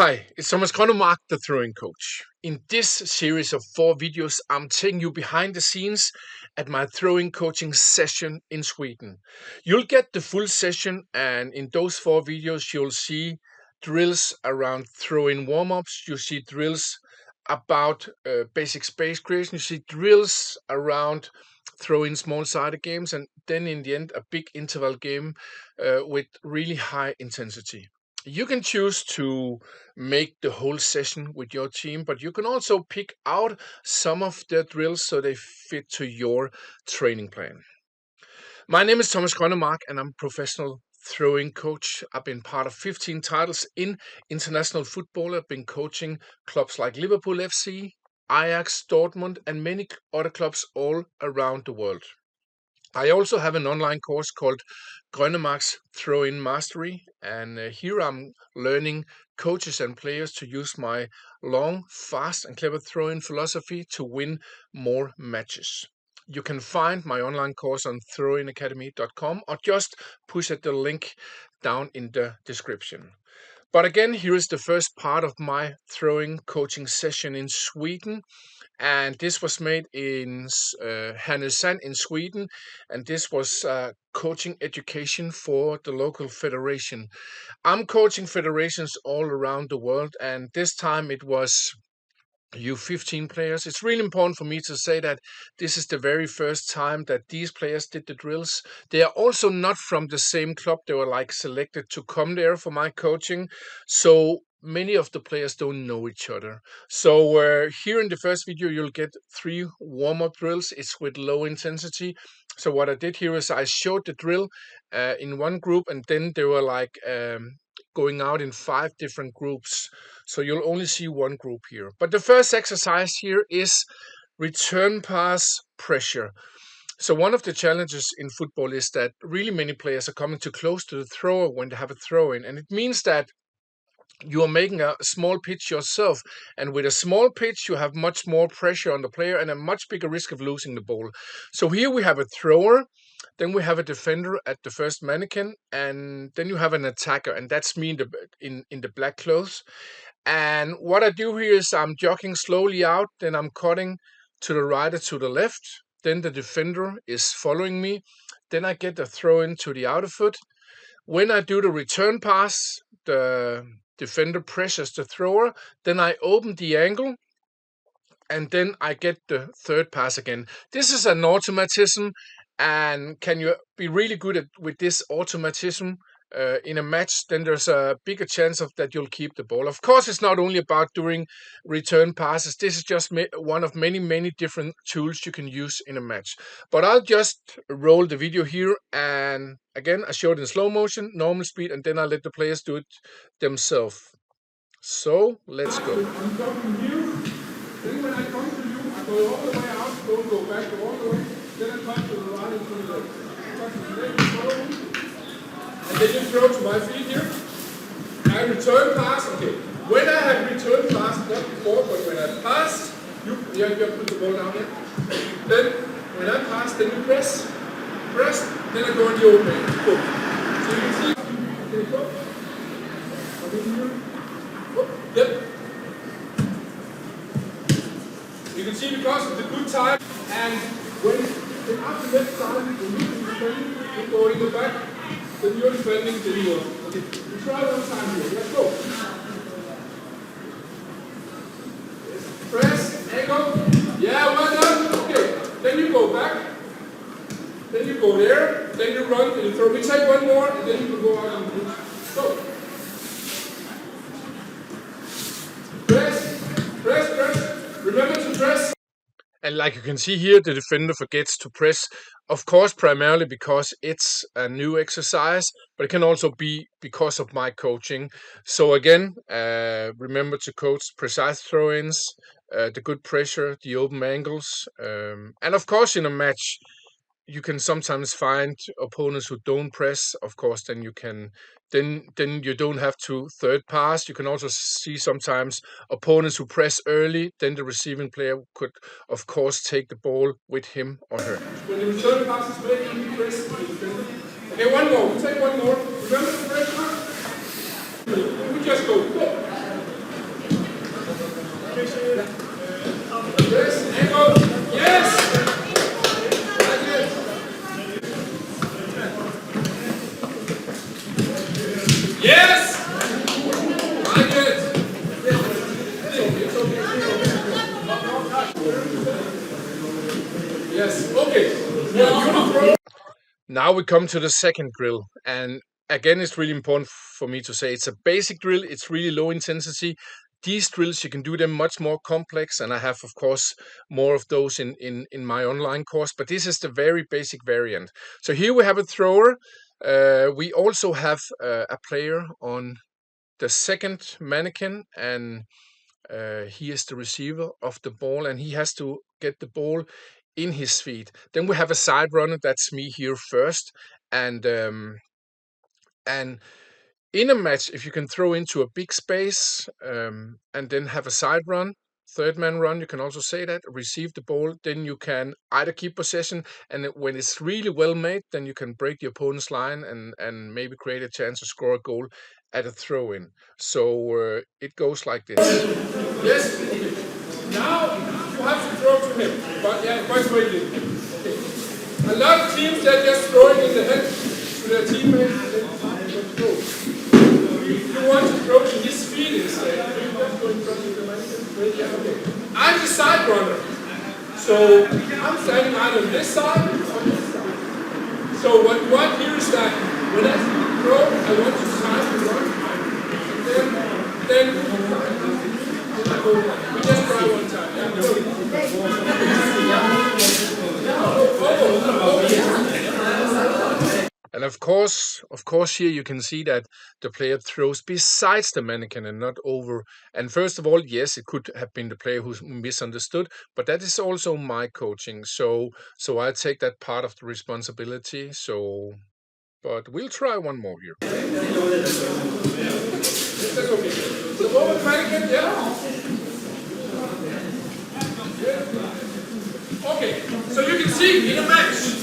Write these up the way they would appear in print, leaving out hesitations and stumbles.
Hi, it's Thomas Gronnemark, the throwing coach. In this series of 4 videos, I'm taking you behind the scenes at my throwing coaching session in Sweden. You'll get the full session, and in those 4 videos, you'll see drills around throwing warm-ups. You see drills about basic space creation. You see drills around throwing small-sided games, and then in the end, a big interval game with really high intensity. You can choose to make the whole session with your team, but you can also pick out some of the drills so they fit to your training plan. My name is Thomas Gronnemark and I'm a professional throwing coach. I've been part of 15 titles in international football. I've been coaching clubs like Liverpool FC, Ajax, Dortmund, and many other clubs all around the world. I also have an online course called Grønnemark's Throw-in Mastery, and here I'm learning coaches and players to use my long, fast, and clever throw-in philosophy to win more matches. You can find my online course on throwinacademy.com or just push at the link down in the description. But again, here is the first part of my throwing coaching session in Sweden. And this was made in Härnösand in Sweden, and this was coaching education for the local federation. I'm coaching federations all around the world, and this time it was U15 players. It's really important for me to say that this is the very first time that these players did the drills. They are also not from the same club. They were selected to come there for my coaching. So many of the players don't know each other. So here in the first video, you'll get 3 warm-up drills. It's with low intensity. So what I did here is I showed the drill in one group, and then they were going out in 5 different groups. So you'll only see one group here. But the first exercise here is return pass pressure. So one of the challenges in football is that really many players are coming too close to the thrower when they have a throw-in. And it means that you are making a small pitch yourself. And with a small pitch, you have much more pressure on the player and a much bigger risk of losing the ball. So here we have a thrower. Then we have a defender at the first mannequin, and then you have an attacker, and that's me in the black clothes. And what I do here is I'm jogging slowly out, then I'm cutting to the right or to the left. Then the defender is following me. Then I get the throw in to the outer foot. When I do the return pass, the defender pressures the thrower. Then I open the angle, and then I get the third pass again. This is an automatism. And can you be really good with this automatism in a match, then there's a bigger chance of that you'll keep the ball. Of course, it's not only about doing return passes. This is just one of many different tools you can use in a match. But I'll just roll the video here. And again, I showed in slow motion, normal speed, and then I let the players do it themselves. So let's go. I'm talking to you. Then when I come to you, I go all the way out, don't go back, go all the way. Then I touch to the right and to the left. Touch to the left, follow. And then you throw to my feet here. I return pass. Okay. When I have return pass, not before, but when I pass, you put the ball down here. Then when I pass, then you press, then I go in the open. Go. So you can see. Okay, go. Come in here. Yep. You can see because of the good time, and when up the left side, you go in the back, then you're defending the lead. Okay, we try one time here. Let's go. Press, angle. Yeah, well done. Okay, then you go back, then you go there, then you run, then you throw. We take one more, and then you can go out on the pitch. Go. Press. Remember to press. And like you can see here, the defender forgets to press, of course, primarily because it's a new exercise, but it can also be because of my coaching. So again, remember to coach precise throw-ins, the good pressure, the open angles. And of course, in a match, you can sometimes find opponents who don't press. Of course, then you can then you don't have to third pass. You can also see sometimes opponents who press early. Then the receiving player could, of course, take the ball with him or her. When the return pass is made, you press the defender. Okay, one more. We take one more. Remember the pressure? We just go. Now we come to the second drill, and again, it's really important for me to say it's a basic drill. It's really low intensity. These drills, you can do them much more complex, and I have, of course, more of those in my online course, but this is the very basic variant. So here we have a thrower. We also have a player on the second mannequin, and he is the receiver of the ball, and he has to get the ball in his feet. Then we have a side runner. That's me here first, and in a match, if you can throw into a big space and then have a side run, third man run, you can also say that, receive the ball, then you can either keep possession, and when it's really well made, then you can break the opponent's line and maybe create a chance to score a goal at a throw in. So it goes like this. Yes? Now you have to throw to him. But yeah, quite quickly. Okay. A lot of teams, they're just throwing in the head to their teammates and then throw. You want to throw to his feet instead. You just go in front of the man. Okay. I'm the side runner. So I'm standing either on this side or this side. So what you want here is that when I throw, I want to time the run. Then we just try one time. And of course, here you can see that the player throws besides the mannequin and not over. And first of all, yes, it could have been the player who misunderstood, but that is also my coaching. So I take that part of the responsibility. But we'll try one more here. The moment mannequin, yeah? Okay, so you can see in a match,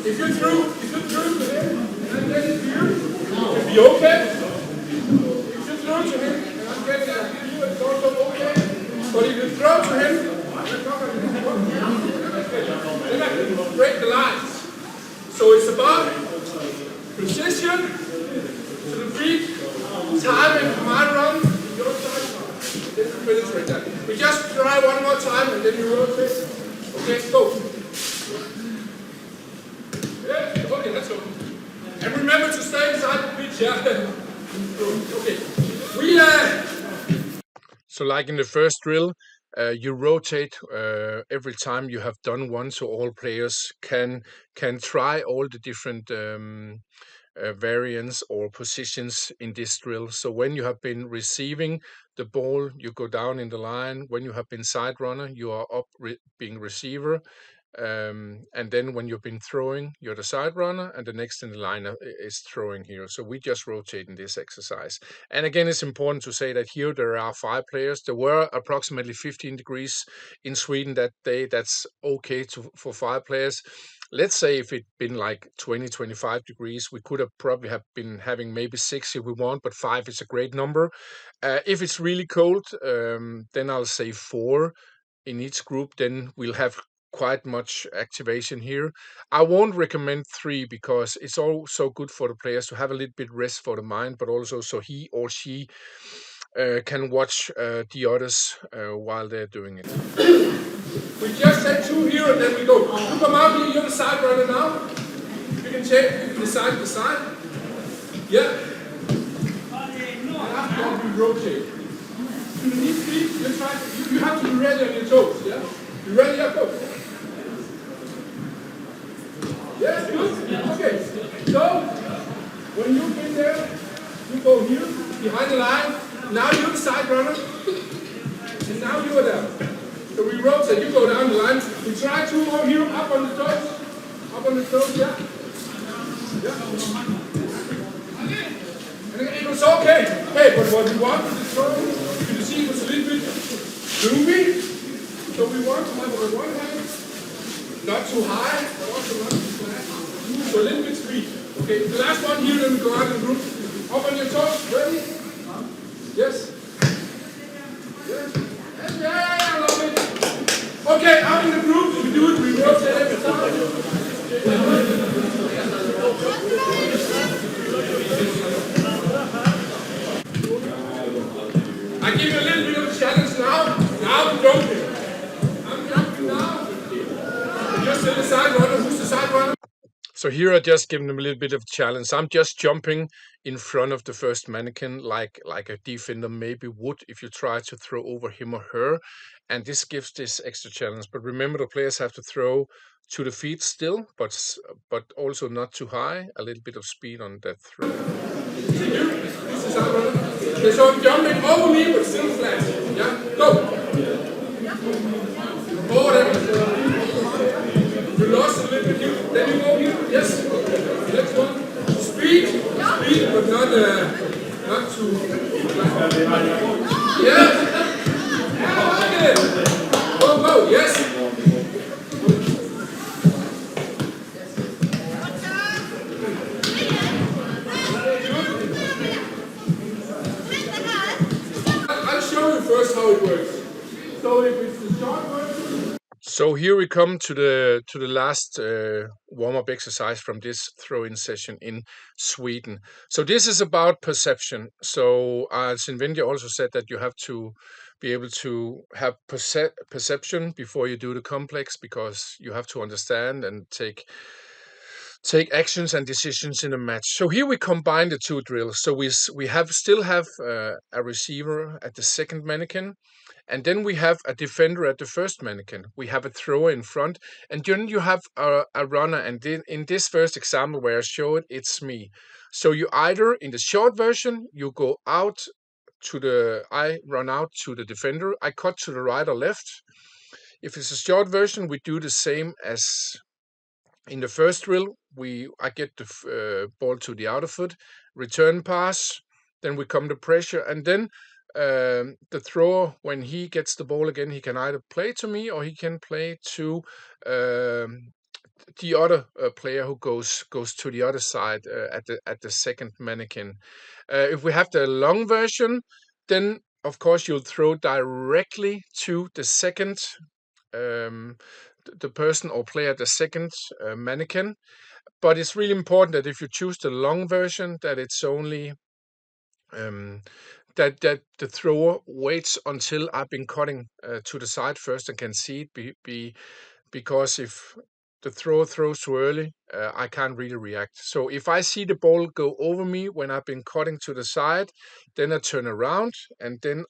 if you threw to him and get it here, it can be okay. If you throw to him and I'm getting it here, it's also okay. But if you throw to him, then I can break the lines. So it's about precision to the feet, timing my run, your time. Then you finish right there. We just try one more time and then you rotate. Okay, go. Yeah, okay, let's go. And remember to stay inside the pitch, yeah? Okay. So like in the first drill, you rotate every time you have done one, so all players can try all the different variants or positions in this drill. So when you have been receiving the ball, you go down in the line. When you have been side runner, you are up being receiver. And then when you've been throwing, you're the side runner, and the next in the line is throwing here. So we just rotate in this exercise. And again, it's important to say that here there are 5 players. There were approximately 15 degrees in Sweden that day. That's okay for 5 players. Let's say if it'd been like 20, 25 degrees, we could have probably have been having maybe 6 if we want, but 5 is a great number. If it's really cold, then I'll say 4 in each group. Then we'll have quite much activation here. I won't recommend 3 because it's also good for the players to have a little bit rest for the mind, but also so he or she can watch the others while they're doing it. We just said 2 here and then we go. You come out here, you're the side runner now. You can check the side to side. Yeah. And after you rotate. You have to be ready on your toes, yeah? You ready up, go. Yes, good. Okay. So, when you get there, you go here, behind the line. Now you're the side runner. And now you are there. So we rotate, you go down the line. We try 2 over here, up on the toes. Up on the toes, yeah. Yeah. And it was okay. Hey, but what we want with the throw, you can see it was a little bit gloomy. So we want to have it on one hand, not too high, but also not too flat. So a little bit speed. Okay, the last one here, then we go out in group. Up on your toes, ready? Yes? Yes? Yeah, I love it. Okay, out in the group, we do it, we rotate every time. I give you a little bit of a challenge now. Now I'm jumping. I'm jumping now. You're still the side runner. So here I just give them a little bit of challenge. I'm just jumping in front of the first mannequin like a defender maybe would if you try to throw over him or her. And this gives this extra challenge. But remember, the players have to throw to the feet still, but also not too high. A little bit of speed on that throw. Okay, so I'm jumping over me but still flat. Yeah, go. Over there. You lost a little bit here. Then you go here. Yes. Next one. Speed, but not too. Yeah. Go. Yes. I'll show you first how it works. So if it's the short version. So here we come to the last warm-up exercise from this throw-in session in Sweden. So this is about perception. So as Svenja also said that you have to be able to have perception before you do the complex, because you have to understand and take actions and decisions in a match. So here we combine the two drills. So we still have a receiver at the second mannequin. And then we have a defender at the first mannequin. We have a thrower in front, and then you have a runner. And in this first example where I showed, it's me. So you either, in the short version, you go out I run out to the defender. I cut to the right or left. If it's a short version, we do the same as in the first drill. I get the ball to the outer foot, return pass, then we come to pressure, and then the thrower, when he gets the ball again, he can either play to me or he can play to the other player who goes to the other side at the second mannequin. If we have the long version, then of course you'll throw directly to the second the person or player at the second mannequin. But it's really important that if you choose the long version, that it's only that the thrower waits until I've been cutting to the side first and can see it, because if the thrower throws too early, I can't really react. So if I see the ball go over me when I've been cutting to the side, then I turn around and then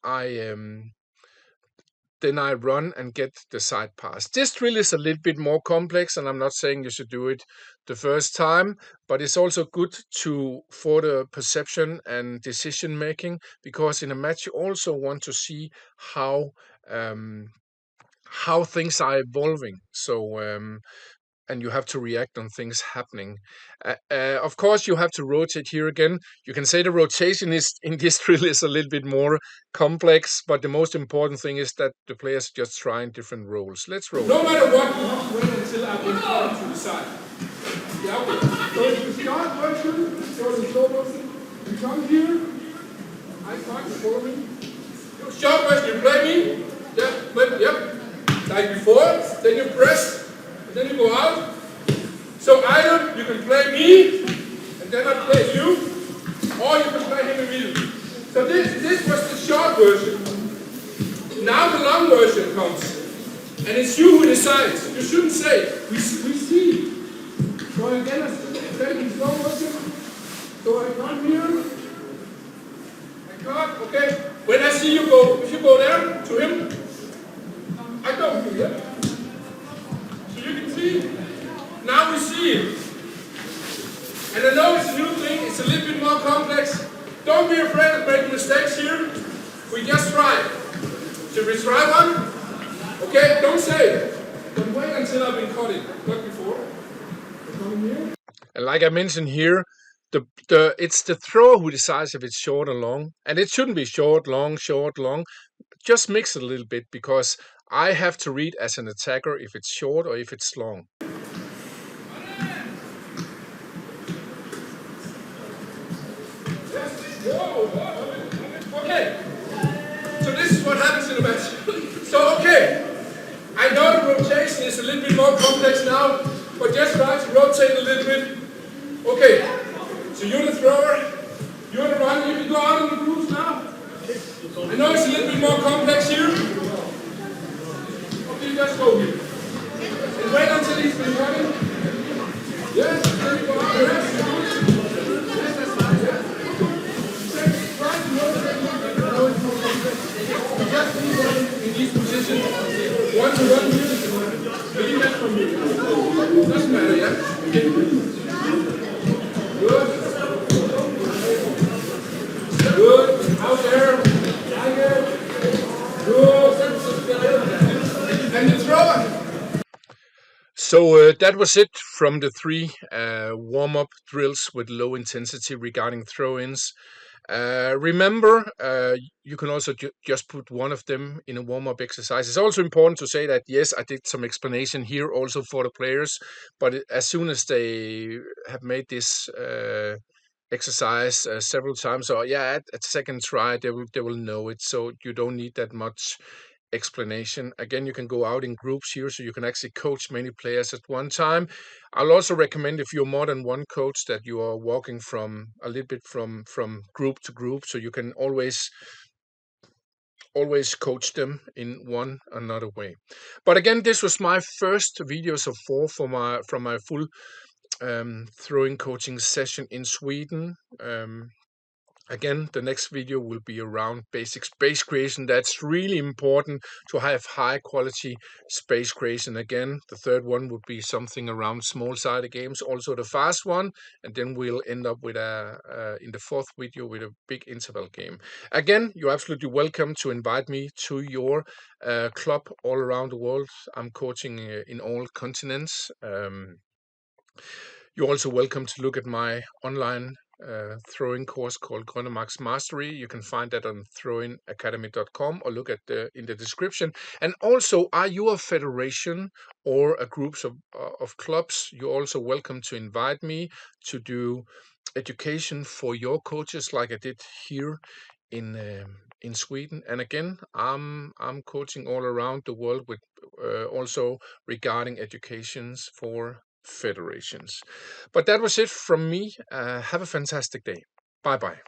I run and get the side pass. This drill is a little bit more complex, and I'm not saying you should do it the first time, but it's also good for the perception and decision making, because in a match you also want to see how things are evolving. So and you have to react on things happening. Of course, you have to rotate here again. You can say the rotation is in this drill is a little bit more complex, but the most important thing is that the players just trying different roles. Let's roll. No matter what, you have to wait until I've been called to the side. Yeah, okay. So if you start version, so the slow version, you come here, I start to follow me. Short version, you play me. Yep. Like before, then you press. Then you go out. So either you can play me, and then I play you, or you can play him immediately. So this was the short version. Now the long version comes. And it's you who decides. You shouldn't say, we see. So again, I take the slow version. So I come here. I cut, okay. When I see you go, if you go there to him, I don't do that. You can see, now we see it. And I know it's a new thing, it's a little bit more complex. Don't be afraid of making mistakes here. We just try. Should we try one? Okay, don't say it. But wait until I've been cutting, not before. And like I mentioned here, it's the thrower who decides if it's short or long. And it shouldn't be short, long. Just mix it a little bit, because I have to read as an attacker if it's short or if it's long. Okay, so this is what happens in a match. So okay, I know the rotation is a little bit more complex now, but just try to rotate a little bit. Okay, so you're the thrower, you're the runner. You can go out in the groups now. I know it's a little bit more complex here. Okay, just go here. And wait until he's been running. Yes. to run music. Will you get from me? Doesn't matter, yeah? Good. Good. Out there. Like it. Good. And you throw it. So that was it from the 3 warm-up drills with low intensity regarding throw-ins. Remember, you can also just put one of them in a warm-up exercise. It's also important to say that, yes, I did some explanation here also for the players, but as soon as they have made this exercise several times, or at second try, they will know it. So you don't need that much explanation. Again, you can go out in groups here, so you can actually coach many players at one time. I'll also recommend, if you're more than one coach, that you are walking from a little bit from group to group, so you can always coach them in one another way. But again, this was my first videos of 4 from my full throwing coaching session in Sweden. Again, the next video will be around basic space creation. That's really important to have high quality space creation. Again, the third one would be something around small sided games, also the fast one. And then we'll end up with in the fourth video with a big interval game. Again, you're absolutely welcome to invite me to your club all around the world. I'm coaching in all continents. You're also welcome to look at my online throwing course called Grønnemark's Mastery. You can find that on throwingacademy.com, or look at in the description. And also, are you a federation or a group of clubs? You're also welcome to invite me to do education for your coaches, like I did here in Sweden. And again, I'm coaching all around the world with also regarding educations for federations. But that was it from me. Have a fantastic day. Bye bye.